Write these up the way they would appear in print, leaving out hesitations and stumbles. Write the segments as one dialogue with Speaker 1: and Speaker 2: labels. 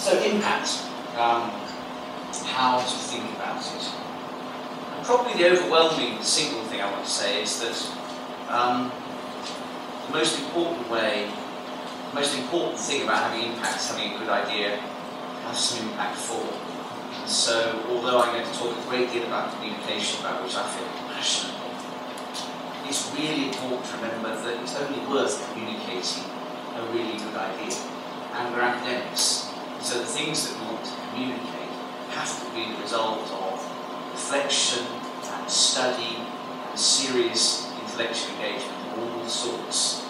Speaker 1: So impact, how to think about it. And probably the overwhelming single thing I want to say is that the most important thing about having impact is having a good idea, have some impact for. And so, although I'm going to talk a great deal about communication, about which I feel passionate, it's really important to remember that it's only worth communicating a really good idea. And we're academics, so the things that we want to communicate have to be the result of reflection and study and serious intellectual engagement of all sorts.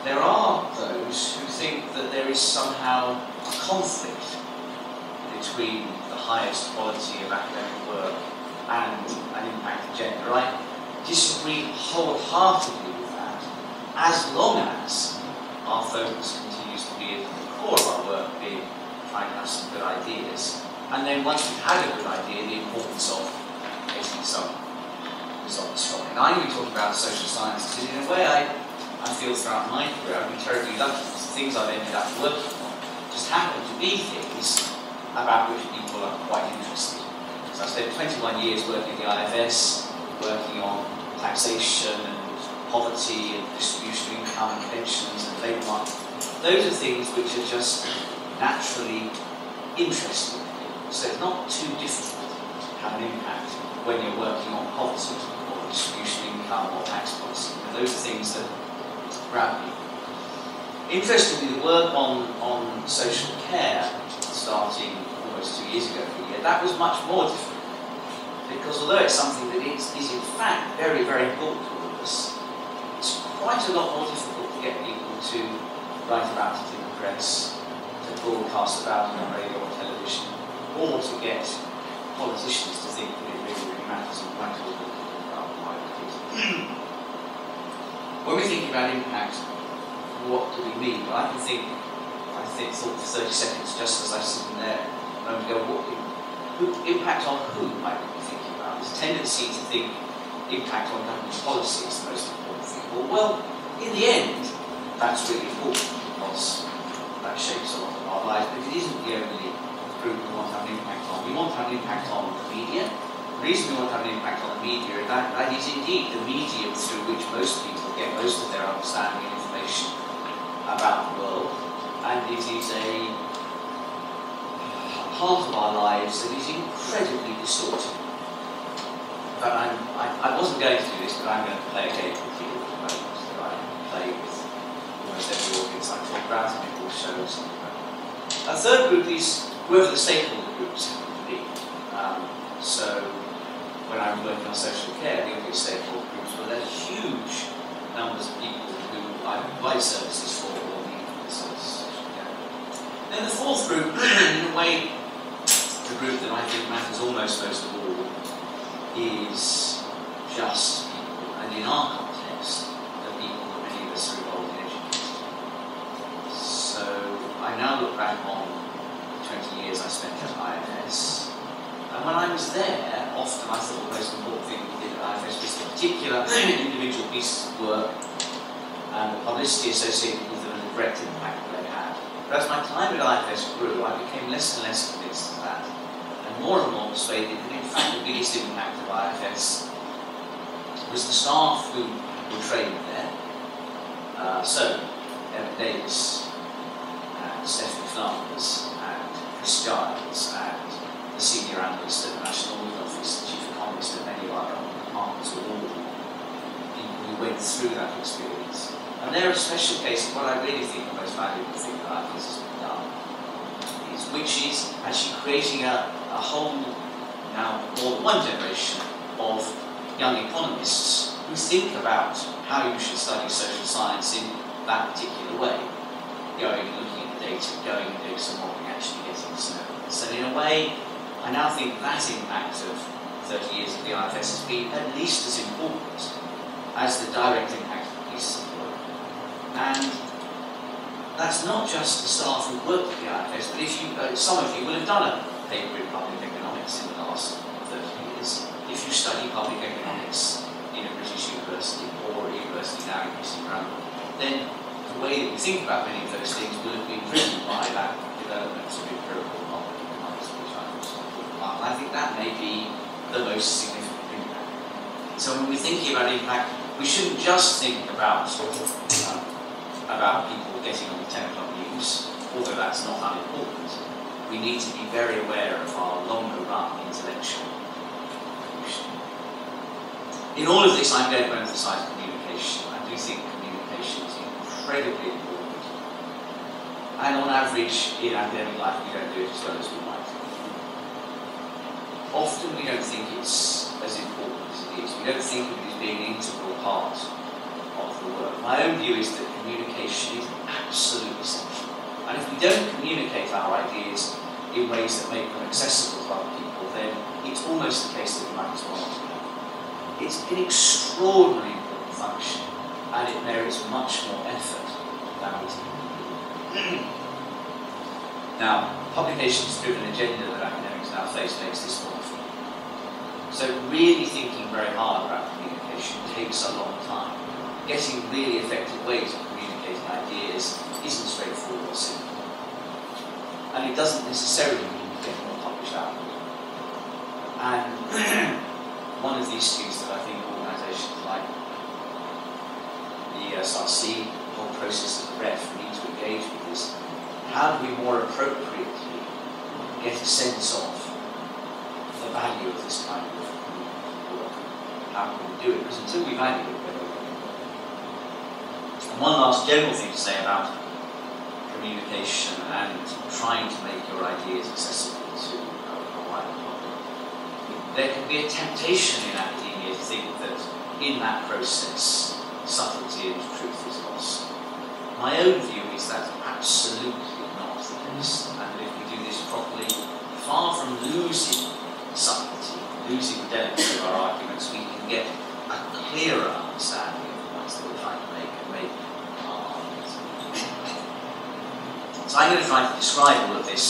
Speaker 1: There are those who think that there is somehow a conflict between the highest quality of academic work and an impact agenda. I disagree wholeheartedly with that, as long as our focus continues to be at the core of our work, being trying to have some good ideas. And then once we've had a good idea, the importance of getting some results from it. I'm going to be talking about social sciences, and in a way I feel throughout my career I've been terribly lucky. The things I've ended up working on just happen to be things about which people are quite interested. So I spent 21 years working at the IFS, working on taxation and poverty and distribution of income and pensions and labour market. Those are things which are just naturally interesting to people. So it's not too difficult to have an impact when you're working on poverty or distribution of income or tax policy. Those are things that grab me. Interestingly, the work on social care, starting almost 2 years ago for a year, that was much more difficult. Because although it's something that is in fact very, very important to all of us, it's quite a lot more difficult to get people to write about it in the press, to broadcast about it on radio or television, or to get politicians to think that it really, really matters and write a little bit about why it is. When we think about impact, what do we mean? Well, I thought for 30 seconds, just as I was sitting there a moment ago, impact on who might we be thinking about? There's a tendency to think impact on government policy is the most important thing. Well, in the end, that's really important because that shapes a lot of our lives, but it isn't the only group we want to have an impact on. We want to have an impact on the media. The reason we want to have an impact on the media is that is indeed the medium through which most people get most of their understanding and information about the world, and it is a part of our lives that is incredibly distorted. But I wasn't going to do this, but I'm going to play a game with you at the moment that I play with almost every audience I talk about, and it will show something about it. A third group is whoever the stakeholder groups happen to be. So when I'm working on social care, the obvious stakeholder groups were there huge numbers of people who I provide services for or need services. Then the fourth group, in a way, the group that I think matters almost most of all is just people, and in our context, the people that many of us are involved in education. So I now look back on the 20 years I spent at IFS, and when I was there, often I thought the most important thing we did at IFS was the particular individual pieces of work and the publicity associated with them and the direct impact that they had. But as my time at IFS grew, I became less and less convinced of that, and more persuaded that in fact the biggest impact of IFS was the staff who were trained there. So, Emma Davis, and Stephanie Flanders, and Chris Giles, and the senior analyst at the National Audit Office, the chief economist at many of our government departments, were all people who went through that experience. And they're a special case of what I really think the most valuable thing that IFS has done, which is actually creating a whole, now more than one generation of young economists who think about how you should study social science in that particular way. Going and looking at the data, going and doing some modelling, actually getting to know it. So in a way, I now think that impact of 30 years of the IFS has been at least as important as the direct impact of the pieces of work. And that's not just the staff who work at the IFS, but if you, some of you will have done a paper in public economics in the last 30 years. If you study public economics in a British university or a university now increasingly around, then the way that we think about many of those things will have been driven by that development of empirical knowledge and others, which I also talk about. And I think that may be the most significant impact. So when we're thinking about impact, we shouldn't just think about people getting on the 10 o'clock news, although that's not unimportant. We need to be very aware of our longer run intellectual evolution. In all of this, I'm going to emphasize communication. I do think communication is incredibly important. And on average, in academic life, we don't do it as well as we might. Often we don't think it's as important as it is. We don't think of it as being an integral part of the work. My own view is that communication is absolutely essential. And if we don't communicate our ideas in ways that make them accessible to other people, then it's almost the case that we might as well not do that. It's an extraordinarily important function, and it merits much more effort than we typically do. Now, publications-driven agenda that academics now face makes this more difficult. So really thinking very hard about communication takes a long time. Getting really effective ways of communicating ideas isn't straightforward or simple. And it doesn't necessarily mean you get more published output. And one of the issues that I think organisations like the SRC, the whole process of the REF, need to engage with is how do we more appropriately get a sense of the value of this kind of work? How can we do it? Because until we value it, we're not going to do it. And one last general thing to say about communication and trying to make your ideas accessible to a wider public. There can be a temptation in academia to think that in that process, subtlety and truth is lost. My own view is that's absolutely not the case, and that if we do this properly, far from losing subtlety, losing the delicacy of our arguments, we can get a clearer understanding of the points that we're trying to make and make our arguments. So I'm going to try to describe all of this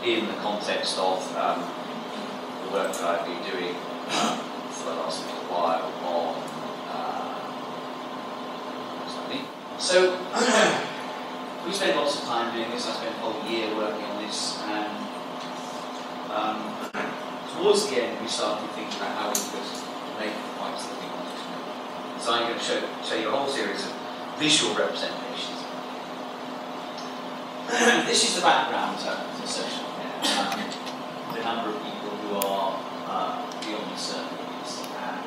Speaker 1: in the context of the work that I've been doing for the last little while on so we spent lots of time doing this. I spent a whole year working on this, and towards the end we started thinking about how we could make the points that we wanted to make. So I'm going to show you a whole series of visual representations. This is the background to the session. The number of people who are beyond a certain age, and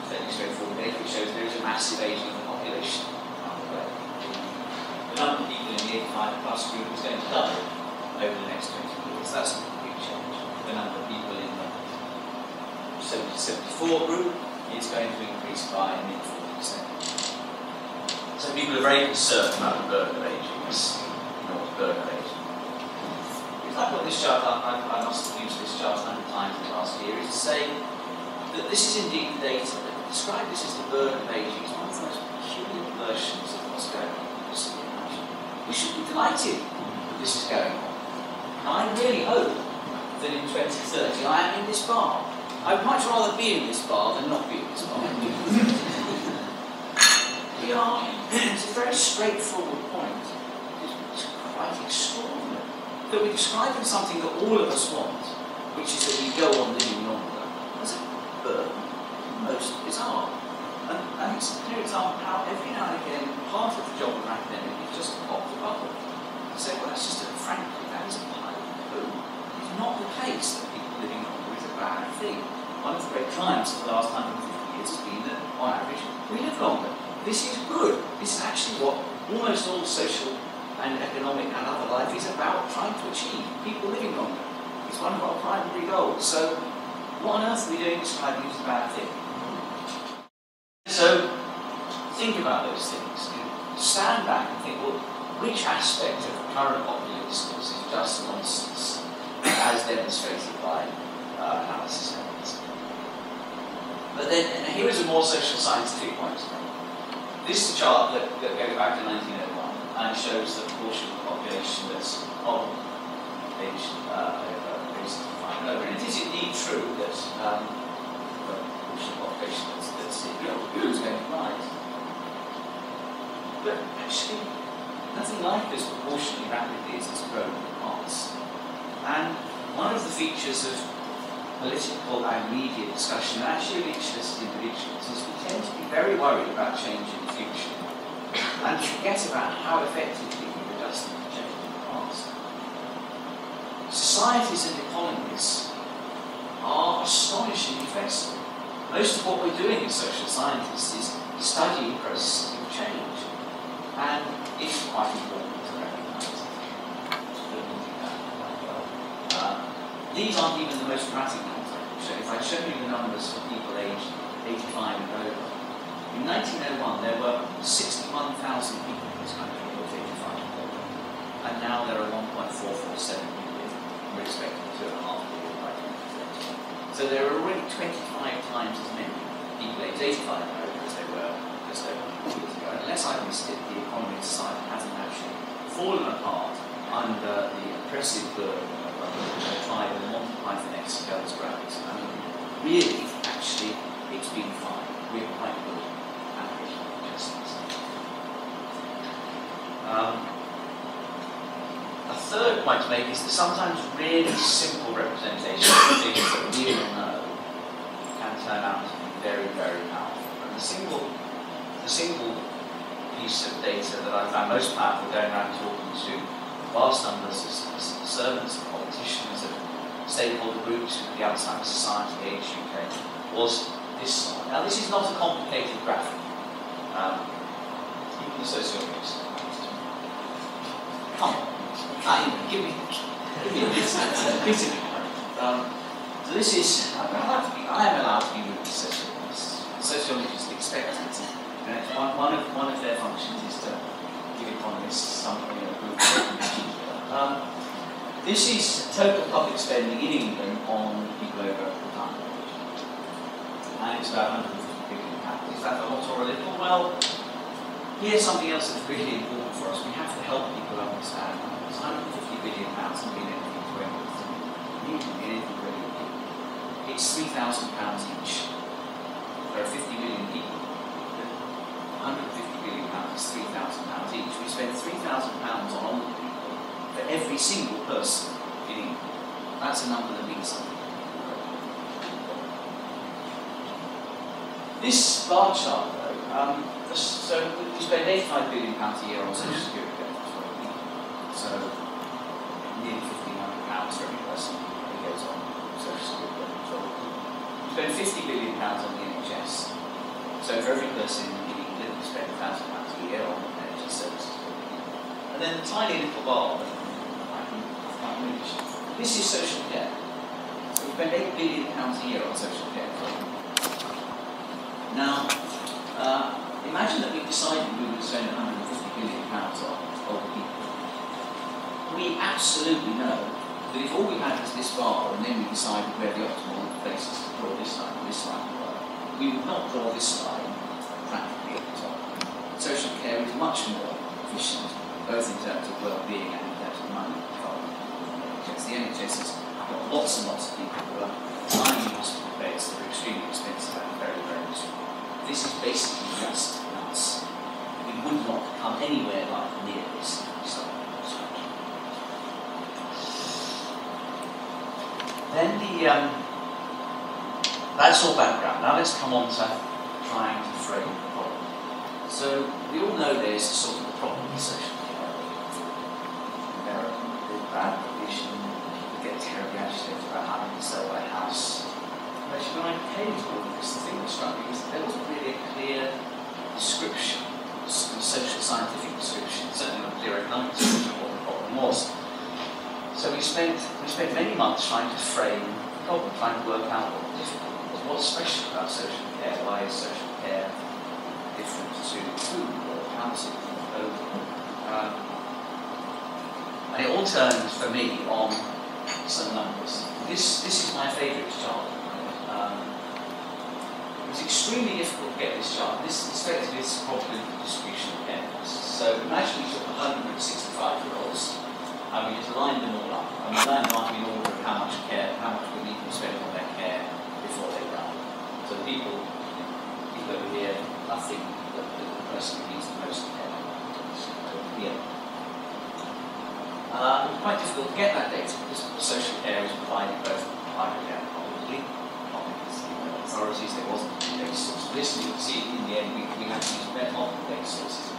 Speaker 1: fairly straightforward data which shows there is a massive aging of the population. The number of people in the 85 plus group is going to double over the next 20 years. That's a big change. The number of people in the 70 to 74 group is going to increase by mid 40%. So people are very concerned about the burden of aging. Not the burden of aging. If I put this chart up, I must have used this chart 100 times in the last year, is to say that this is indeed the data that describe this as the burden of aging. It's one of the most peculiar versions of what's going on. We should be delighted that this is going on. And I really hope that in 2030 I am in this bar. I'd much rather be in this bar than not be in this bar. We are, it's a very straightforward point. It's quite extraordinary that we're describing something that all of us want, which is that we go on living longer, as a burden. Most bizarre. And it's a clear example of how every now and again part of the job of an academic is just to pop the bubble. And say, well, that's just frankly, that is a pile of poo. It's not the case that people living longer is a bad thing. One of the great triumphs of the last 150 years has been that, on average, we live longer. This is good. This is actually what almost all social and economic and other life is about trying to achieve. People living longer. It's one of our primary goals. So, what on earth are we doing describing it as a bad thing? So, think about those things. Stand back and think, well, which aspect of the current popular discourse is just nonsense, as demonstrated by analysis evidence? But then, here is a more social scientific point. This is a chart that goes back to 1901 and shows the proportion of the population that's of age over 65 and over. And it is indeed true that the proportion of the population that's who's going to rise. But actually, nothing like as proportionally rapidly as it's grown in the past. And one of the features of political and media discussion, and actually of interested individuals, is we tend to be very worried about change in the future and forget about how effectively we've adjusted to change in the past. Societies and economies are astonishingly flexible. Most of what we're doing as social scientists is studying processes of change, and it's quite important to recognise that we do that quite well. These aren't even the most dramatic numbers I can show. If I show you the numbers for people aged 85 and over, in 1901 there were 61,000 people in this country who were 85 and over, and now there are 1.447 million. We're expecting 2.5 million by 2030. So there are already 25 times as many people aged 85 and over as there were just over 100 years ago. And unless I missed it, the economy of society hasn't actually fallen apart under the oppressive burden tried and multiplied for next scale's graphics. I mean, really, actually, it's been fine. We're quite good at making adjustments. A third point to make is that sometimes really simple representations of things that we all know can turn out to be very, very powerful. And the single piece of data that I found most powerful going around talking to vast numbers of servants, of politicians, of stakeholder groups, the Alzheimer's Society, Age UK, was this slide. Now, this is not a complicated graphic. Even the sociologists. Come on, give me a bit of it. So this is, I am allowed to be rude to sociologists. Sociologists expect it. You know, one of their functions is to give economists something in a group. This is total public spending in England on people over retirement age. And it's about £150 billion. Is that a lot or a little? Well, here's something else that's really important for us. We have to help people understand it's £150 billion and being anything to anyone. Anything to anyone. It's £3,000 each. There are 50 million people. 150 billion pounds is £3,000 each. We spend £3,000 on older people for every single person in England. That's a number that means something. This bar chart, though, so we spend £85 billion a year on social security benefits for people. So nearly £1,500 for every person who goes on social security benefits. We spend £50 billion on the NHS. So for every person in England, we spend £1,000 a year on NHS services. And then the tiny little bar that I can't reach. This is social care. So we spend £8 billion a year on social care. Now, imagine that we decided we would spend £150 billion on older people. We absolutely know that if all we had was this bar and then we decided where the optimal places to draw this line were, we would not draw this line practically at the top. Social care is much more efficient, both in terms of well-being and in terms of money. The NHS has got lots and lots of people who are tiny hospital beds that are extremely expensive and very, very miserable. This is basically just nuts. We would not come anywhere like near this. Then that's all background. Now let's come on to trying to frame the problem. So we all know there's a sort of a problem with social care. There are bad provision, people get terribly agitated about having to sell their house. Actually, when I came to all of this, the thing that struck me was that there wasn't really a clear description, a social scientific description, certainly not a clear economic description of what the problem was. So we spent many months trying to frame the problem, trying to work out what was difficult, what's special about social care, why is social care different to food or housing or clothing. And it all turned for me on some numbers. This is my favourite chart. It was extremely difficult to get this chart. This effectively is probably the distribution of care costs. So imagine we took 165-year-olds and we just lined them all up. And we lined them up in order of how much we need to spend on their care before they die. So people over here, nothing, the person who needs the most care. So here, It was quite difficult to get that data because social care was provided both privately and publicly. Authorities, there wasn't a data source for this, and you can see in the end we had to use multiple data sources.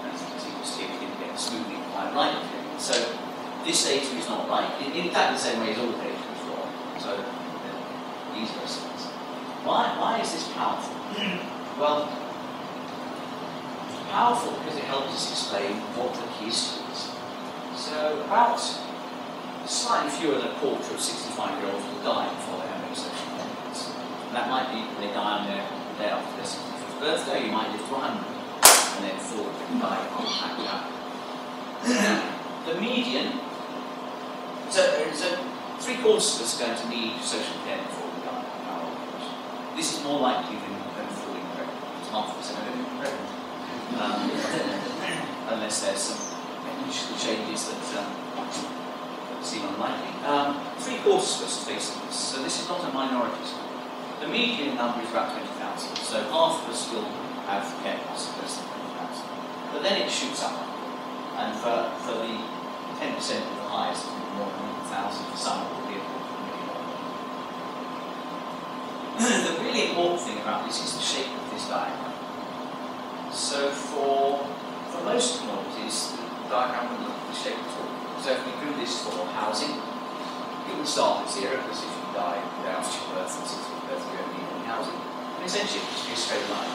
Speaker 1: And as you can see, we still didn't get smoothly quite right. So this data is not right. In fact, the same way as all data is wrong. So these are results. Why is this powerful? Well, it's powerful because it helps us explain what the key issue is. So about slightly fewer than a quarter of 65-year-olds will die before they have any social benefits. And that might be they die on their day after their 65th birthday, you might live to 100, and then 4 can die on that. The median, so 3/4 of us are going to need social care before we die. This is more likely than falling pregnant. It's half of us are going to be pregnant. Unless there's some changes that seem unlikely. 3/4 of us are facing this, so this is not a minority. The median number is about 20,000, so half of us will have care costs of less than 20,000. But then it shoots up, and for the 10% of the highest, it will be more than 100,000, for some it will be a $250,000. The really important thing about this is the shape of this diagram. So for most commodities, the diagram will look at the shape at all. So if we do this for housing, it will start at 0, because if you die without your birth and 60th birth, you don't need any housing. And essentially, it will be a straight line.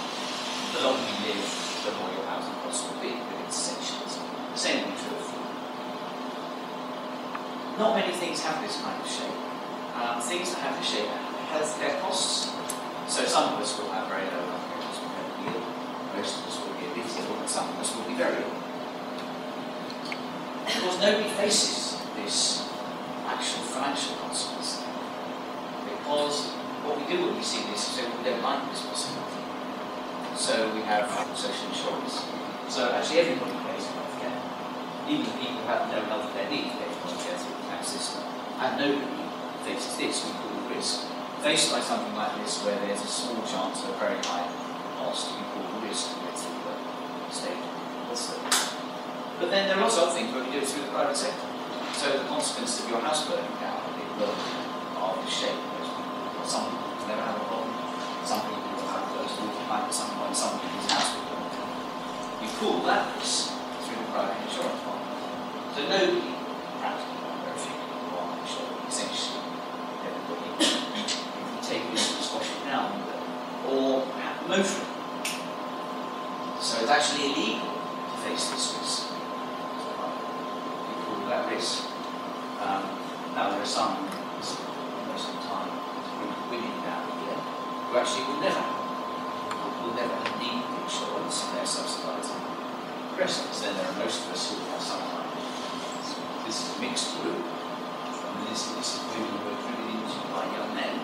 Speaker 1: The longer you live, the more your housing costs will be, but it's essentially the same thing true of food. Not many things have this kind of shape. Things that have this shape are healthcare costs. So some of us will have very low healthcare costs compared to ill. Most of us will be a bit ill, and some of us will be very ill. Of course, nobody faces this actual financial consequence, because what we do when we see this is that we don't like this possibility. So we have social insurance. So actually everybody pays for healthcare. Even the people who have no healthcare need to pay for healthcare through the tax system. And nobody faces this, we call the risk. Faced by something like this, where there's a small chance of a very high cost, we call the risk with the state also. But then there are also other things where we do it through the private sector. So the consequence of your house burning down, it will are the shape of those people. Some people will never have a problem. Some people will have those water pipe at some point. Some people's house will burn down. You pool that risk through the private insurance fund. So nobody, practically, very few people are insured. Essentially, everybody, if you take this and squash it down, or motoring. So it's actually illegal to face this risk. That risk. Now there are some, most of the time, women down here who actually will never need insurance, and they're subsidising breastfeeds. Then there are most of us who have some kind of. This is a mixed group. I mean, this is women who are driven into by young men,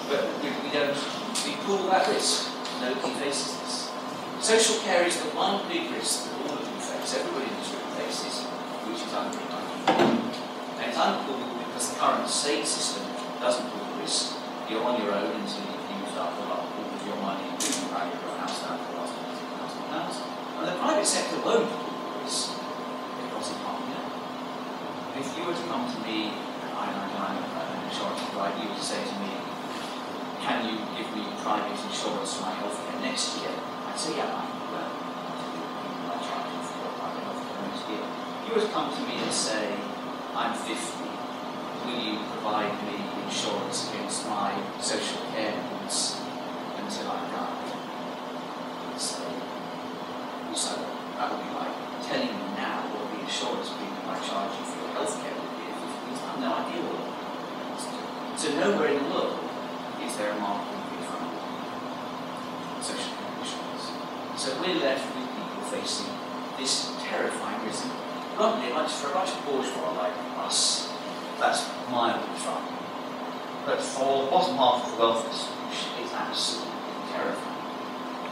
Speaker 1: but we pool that risk. Nobody faces this. Social care is the one big risk that all of you face. Everybody in this room faces. Which is unpooled. And it's unpooled because the current state system doesn't pool the risk. You're on your own until you've used up a lot of your money, including value of your house down to the last £1,000. And the private sector won't pool the risk because it can't be done. If you were to come to me, I'm an insurance provider, you were to say to me, can you give me private insurance for my healthcare next year? I'd say, yeah, I will. I'll charge you for your private healthcare next year. If you were to come to me and say, I'm 50, will you provide me insurance against my social care needs until I die? I'd say, so that would be like telling me now what the insurance premium I charge you for your healthcare would be. I have no idea what it is. So nowhere in the world is there a market for social care insurance. So we're left with people facing this terrifying risk. Bluntly, for a bunch of bourgeois like us, that's mildly frightening. But for the bottom half of the wealth distribution, it's absolutely terrifying.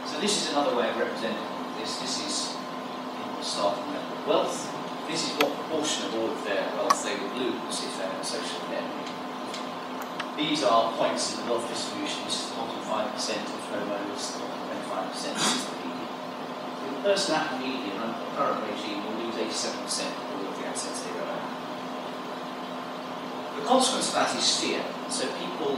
Speaker 1: So this is another way of representing this. This is the starting level of wealth. This is what proportion of all of their wealth they would lose if they had social care. These are points in the wealth distribution. This is the bottom 5% of homeowners, the bottom 25% is the median. The person at the median under the current regime will lose 87% of all of the assets they've ever had. The consequence of that is fear. So people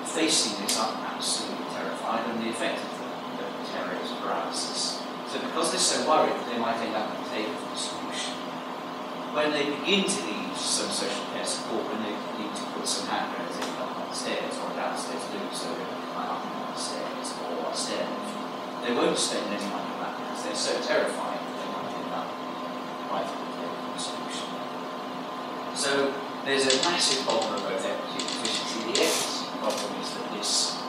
Speaker 1: facing this are absolutely terrified, and the effect of the terror is paralysis. So because they're so worried, they might end up on the table for the solution. When they begin to need some social care support, when they need to put some handrails in up on the stairs or downstairs loop so they can climb up and down the stairs or a stair lift, they won't spend any money on that because they're so terrified that they might end up right on the table for the solution. So there's a massive problem of both equity and efficiency. The equity problem is that this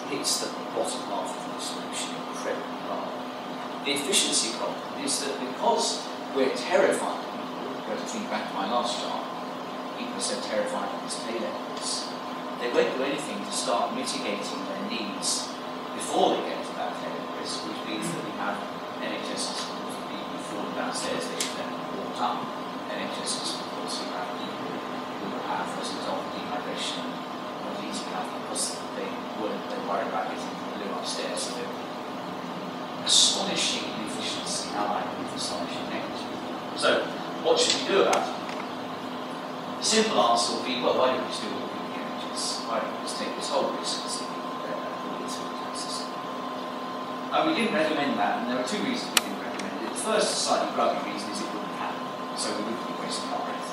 Speaker 1: hits the bottom half of the solution incredibly hard. The efficiency problem is that because we're terrified, go to think back to my last chart, people are so terrified of these pay levels, they won't do anything to start mitigating their needs before they get to that tail risk, which means that we have NHS hospitals for people who fall downstairs, they should then be walked up. NHS hospitals who have people who have, as a result of dehydration, not easy enough because they worry about getting the loo upstairs. So they're astonishing inefficiency, allied with astonishing equity. So, what should we do about it? The simple answer will be, well, why don't we just do what we do with the NHS? Why don't we just take this whole risk and see what it's in the tax system? We didn't recommend that, and there are two reasons we didn't recommend it. The first, slightly grubby reason, is it wouldn't happen, so we wouldn't be wasting our breath.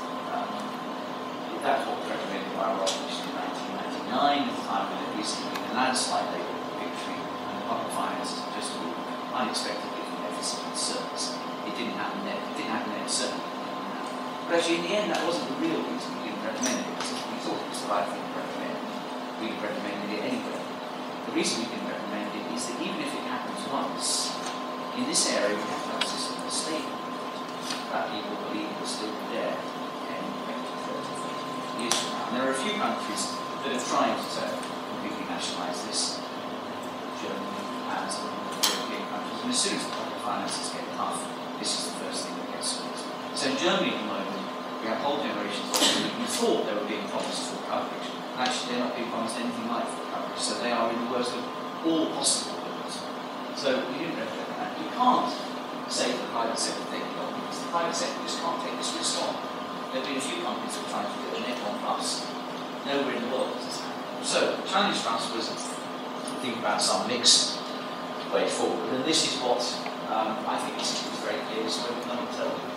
Speaker 1: That's what was recommended by our Commission in 1999, at the time when there recently been a landslide Labour victory, and the public finances had just moved unexpectedly from deficit to surplus. It didn't happen then. It didn't happen then, certainly didn't happen. But actually, in the end, that wasn't the real reason we didn't recommend it, because we thought it was the right thing to recommend. We recommended it anyway. The reason we didn't recommend it is that even if it happens once, in this area we have to have a system that's stable. That people believe will still be there 10, 20, 30, 40 years from now. And there are a few countries that have tried to completely nationalise this. Germany, Japan, some of the European countries. And as soon as the public finances get tough, this is the first thing that gets squeezed. So in Germany at the moment, we have whole generations of people who thought they were being promised full coverage. Actually, they're not being promised anything like full coverage. So they are in the worst of all possible worlds. So we didn't recommend that. You can't say to the private sector take it on, because the private sector just can't take this risk on. There have been a few companies that are trying to do a net on plus. Nowhere in the world does this happen. So the challenge for us was to think about some mixed way forward. And this is what I think is very clear. This is where we're going to tell you.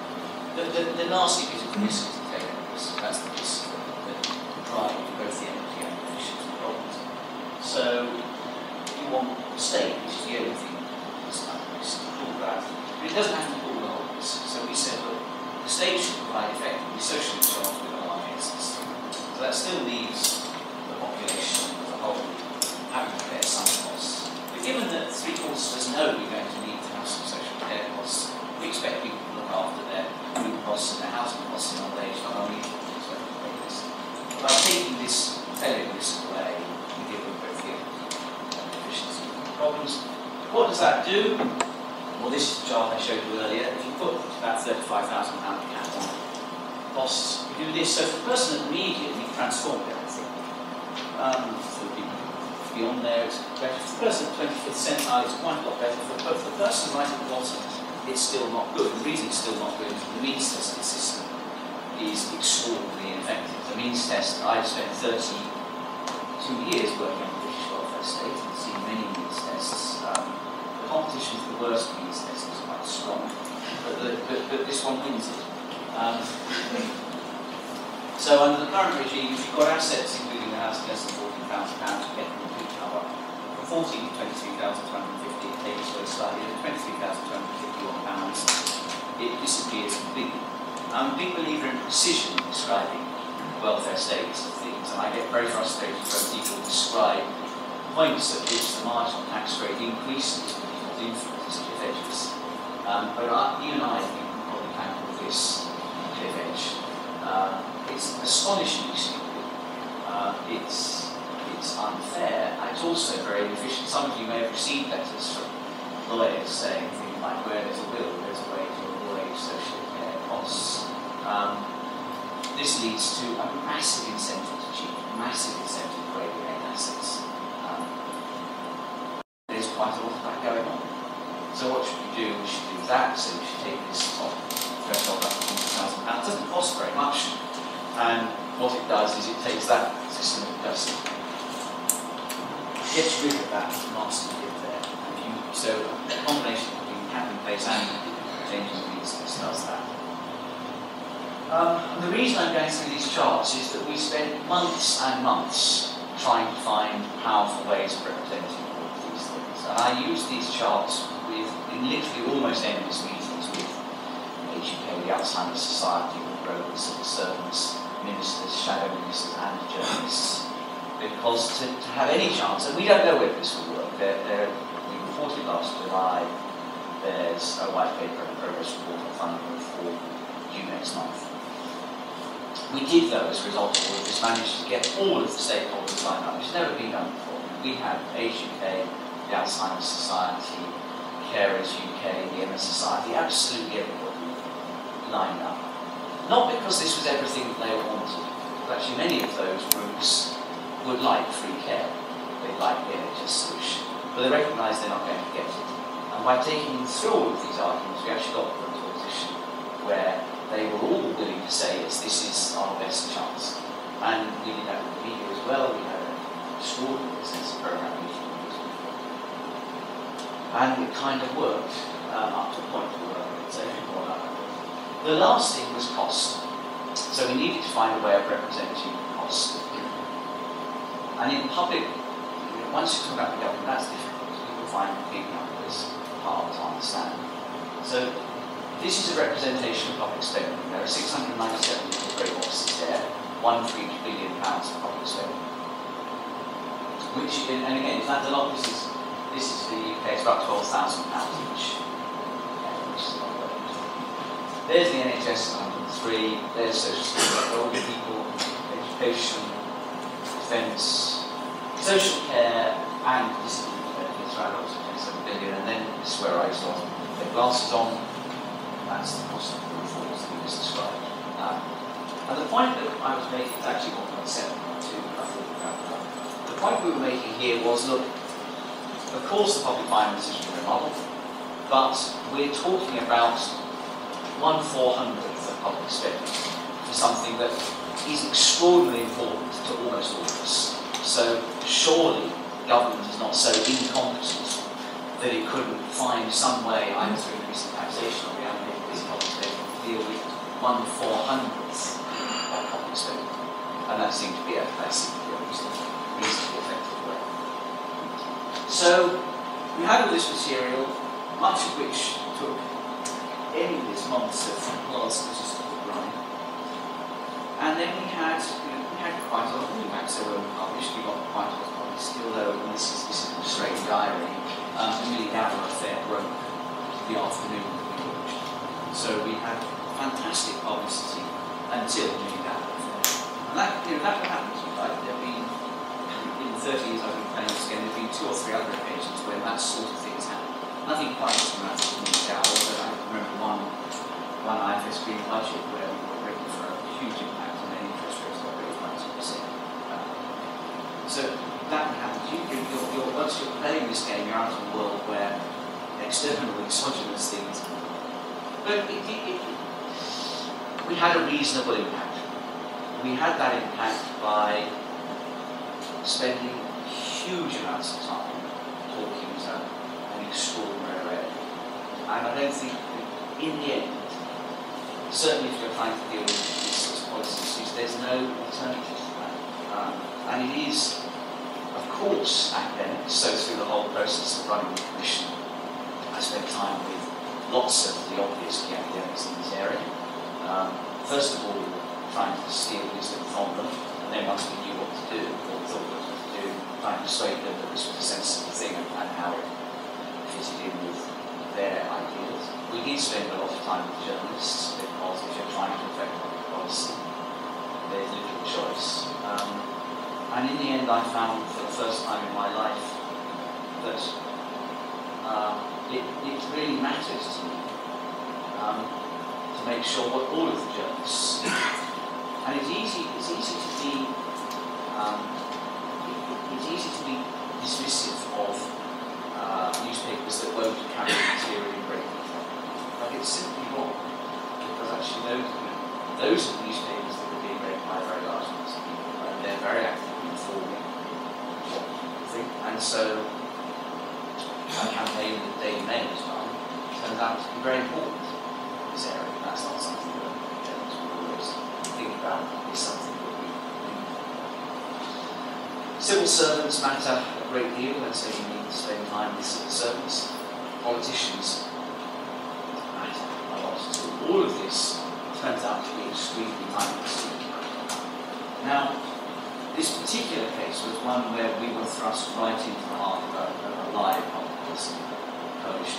Speaker 1: The nasty bit of the risk is the take risk. That's the risk that drive both the energy and the efficiency problems. So you want the state, which is the only thing that's kind of risk, to pull that. But it doesn't have to pull the whole risk. So we said, look, the state should provide effectively social insurance with a large instance. So that still leaves the population as a whole having to bear some costs. But given that 3/4 of us know we're going to need to have some social care costs, we expect people to look after their food costs and their housing costs in old age, not only expect to pay this. By taking this failure risk away, we deal with both the efficiency problems. What does that do? Well, this is the chart I showed you earlier. If you put about £35,000 cap on costs, we do this. So for the person at the median, we transformed everything. For people beyond there, it's better. For the person at 25th centile, it's quite a lot better. But for the person right at the bottom, it's still not good. The reason it's still not good is the means testing system is extraordinarily ineffective. The means test, I've spent 32 years working on the British welfare state and seen many means tests. The competition for the worst means test is quite strong, but this one wins it. So under the current regime, if you've got assets including the house less than £14,000, you get complete cover. From 14 to 23,250, it takes away slightly. At £23,251, it disappears completely. I'm a big believer in precision in describing welfare states of things, and I get very frustrated when people describe points at which the marginal tax rate increases with people's influence cliff edges. But you and I think we probably can call this cliff edge. It's astonishingly stupid. It's unfair, and it's also very inefficient. Some of you may have received letters from lawyers saying things like, where there's a will, there's a way to avoid social care costs. This leads to a massive incentive to cheat, massive incentive to regulate assets. There's quite a lot of that going on. So what should we do? We should do that, so we should take this top threshold up to £100,000. It doesn't cost very much, and what it does is it takes that system and just gets rid of that nasty bit there. So a combination between cap in place and changing the business does that. And the reason I'm going through these charts is that we spent months and months trying to find powerful ways of representing all of these things. And I use these charts in literally almost endless meetings with HUK, the Alzheimer's Society, all brokers, civil servants, ministers, shadow ministers, and journalists. Because to have any chance, and we don't know whether this will work, we reported last July, there's a white paper and a progress report on funding for due next month. We did, though, as a result of all of this, manage to get all of the stakeholders lined up, which has never been done before. We had HUK, the Alzheimer's Society, Carers UK, the MS Society, absolutely everybody lined up. Not because this was everything that they wanted, but actually many of those groups would like free care. They'd like the NHS solution, but they recognise they're not going to get it. And by taking them through all of these arguments, we actually got them to a position where they were all willing to say, yes, this is our best chance. And we did that with the media as well. We had an extraordinary sense of programme meeting. And it kind of worked up to a point where it's more like that. The last thing was cost. So we needed to find a way of representing cost. And in public, once you talk about the government, that's difficult. People find big numbers hard to understand. So this is a representation of public spending. There are 697 little grey boxes there, one for each £1 billion of public spending. Which, and again, it's not a lot. This is the UK. It's about £12,000 each. Which is a lot of money. There's the NHS, 103. There's social security, older people, education, defence, social care, and disability benefits. Right, up to 27 billion. And then this is where I saw the glasses on. That's the cost of the reforms that we just described. And the point that I was making is actually 1.7, not 2, I thought about that. The point we were making here was, look, of course the public finance is a model, but we're talking about 1/400th of public spending for something that is extraordinarily important to almost all of us. So surely government is not so incompetent that it couldn't find some way, either through increasing taxation or reallocating this public spending, to deal with 1/400th of public spending. And that seemed to be a reasonably effective way. So we had all this material, much of which took endless months of statistical running. And then we had quite a lot of impacts that were published. We got quite a lot published, although this is a straight diary. Millie Dowler affair broke the afternoon that we launched. So we had fantastic publicity until Millie Dowler affair. And that's what happens, right? There have been, in the 30 years I've been playing this game, there have been 2 or 3 other occasions when that sort of thing has happened. Nothing quite as dramatic as Millie Dowler, but I remember one IFS Green budget where we were ready for a huge impact and then interest rates got raised by 2%. So that happens. Once you're playing this game, you're out of a world where external exogenous things. But we had a reasonable impact. We had that impact by spending huge amounts of time talking to an extraordinary array. And I don't think that in the end, certainly if you're trying to deal with these sorts of policy issues, there's no alternative to that. And it is, of course, academics. So through the whole process of running the commission, I spent time with lots of the obvious key academics in this area. First of all, trying to steal wisdom from them, and then once we knew what to do, or thought what to do, trying to persuade them that this was a sensible thing and how it fitted in with their ideas. We did spend a lot of time with journalists, because if you're trying to affect public policy, there's little choice. And in the end, I found for the first time in my life that it really matters to me to make sure what all of the journalists, and it's easy to be dismissive of newspapers that won't carry material in great detail. But it's simply wrong, actually those are the newspapers that are being read by very large numbers of people, and they're very actively informing what people think. And so a campaign that Daily Mail has run turns out to be very important in this area. That's not something that journalists will always think about. It's something that we think about. Civil servants matter a great deal, and so you need to spend time with civil servants. Politicians matter a lot too. All of this turns out to be extremely time-consuming. Now, this particular case was one where we were thrust right into the heart of a live coalition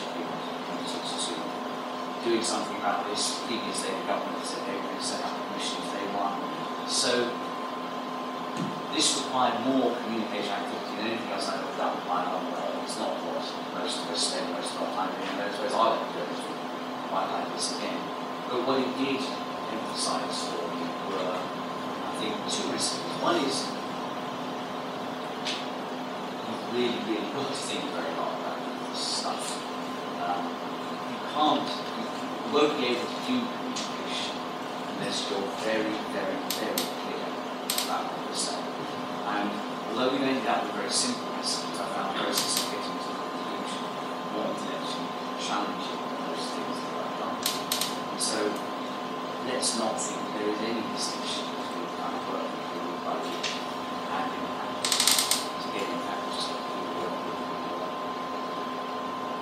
Speaker 1: of people to doing something about this. Previously, the government said they were going to set up a commission if they won. So this required more communication activity than anything else I've ever done by a long way. It's not what most of us spend most of our time doing. Those ways I don't do it. Quite like this again. But what it did emphasise for me were, I think, two messages. One is you've really, really got to think very hard about this stuff. You won't be able to do communication unless you're very, very, very clear about what you're saying. And although we've ended up with very simple messages, I found the process of getting to the conclusion more intellectually challenging than those things that I've done. And so let's not think there is any distinction between the kind of work we do by week and in hand to get in fact just what we work with.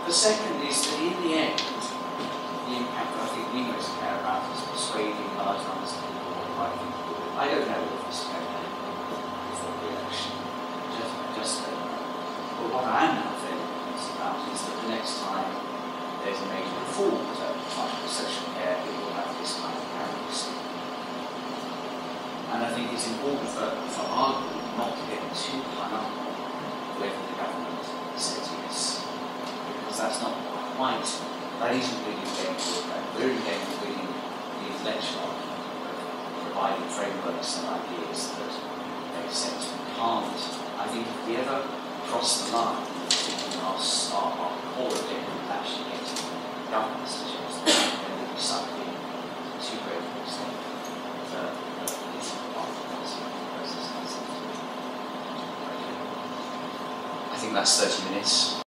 Speaker 1: The second is that in the end, the impact that I think we most care about is persuading large numbers of people what the right thing to do. I don't know if this is going to happen before the election. I just don't know. But what I am now fairly convinced about is that the next time there's a major reform to social care, it will have this kind of characteristic. And I think it's important for our group not to get too hung up on whether the government says yes, because that's not quite. That isn't really the game to look at. We're in the game of winning the intellectual argument, providing frameworks and ideas that make sense. We can't. I think if we ever cross the line between our core objective of actually getting governments to change the game, then we'll be sucked in too great an extent that it's not part of the process. I think that's 30 minutes.